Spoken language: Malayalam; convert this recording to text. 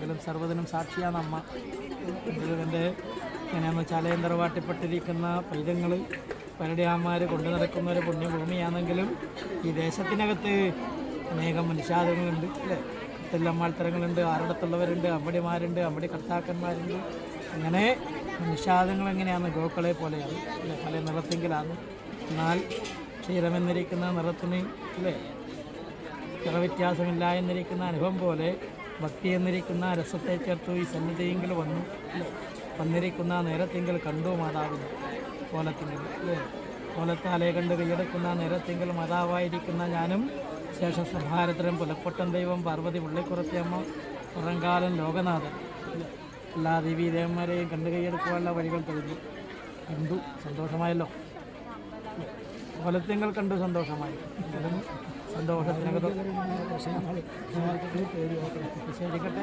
എങ്കിലും സർവ്വതിനും സാക്ഷിയാണ് അമ്മ. എൻ്റെ എങ്ങനെയാണെന്ന് വെച്ചാൽ തറവാട്ടിപ്പെട്ടിരിക്കുന്ന പൈതങ്ങൾ പരടിയാന്മാർ കൊണ്ടു നടക്കുന്ന ഒരു പുണ്യഭൂമിയാണെങ്കിലും ഈ ദേശത്തിനകത്ത് അനേകം മനുഷ്യാതങ്ങളുണ്ട് അല്ലേ. തെല്ലമ്മാൾത്തരങ്ങളുണ്ട്, ആറിടത്തുള്ളവരുണ്ട്, അമ്പടിമാരുണ്ട്, അമ്പടി കർത്താക്കന്മാരുണ്ട്. അങ്ങനെ മനുഷ്യാതങ്ങൾ എങ്ങനെയാണ് ഗോക്കളെ പോലെയാണ് അല്ലേ, പല നിറത്തെങ്കിലാണ്. എന്നാൽ ക്ഷീരമെന്നിരിക്കുന്ന നിറത്തിന് അല്ലേ നിറവ്യത്യാസമില്ല എന്നിരിക്കുന്ന അനുഭവം പോലെ ഭക്തി എന്നിരിക്കുന്ന രസത്തെ ചേർത്തു ഈ സന്നിധിയെങ്കിൽ വന്നു അല്ലേ. വന്നിരിക്കുന്ന നേരത്തെങ്കിൽ കണ്ടു മാതാവിനെ കോലത്തിങ്കിൽ അല്ലേ. കോലത്താലെ കണ്ട് കൈയെടുക്കുന്ന നേരത്തെങ്കിൽ മാതാവായിരിക്കുന്ന ഞാനും ശേഷസംഹാരത്തരം പുലപ്പൊട്ടൻ ദൈവം പാർവതി പുള്ളിക്കുറത്തിയമ്മ പുറംകാലം ലോകനാഥൻ അല്ലേ. എല്ലാ ദേവീദേവന്മാരെയും കണ്ടു കൈയെടുക്കുവാനുള്ള വഴികൾ തെളിഞ്ഞു. കണ്ടു, സന്തോഷമായല്ലോ. കോലത്തിങ്ങൾ കണ്ടു സന്തോഷമായി. സന്തോഷത്തിനകത്ത് ശരിക്കട്ടെ.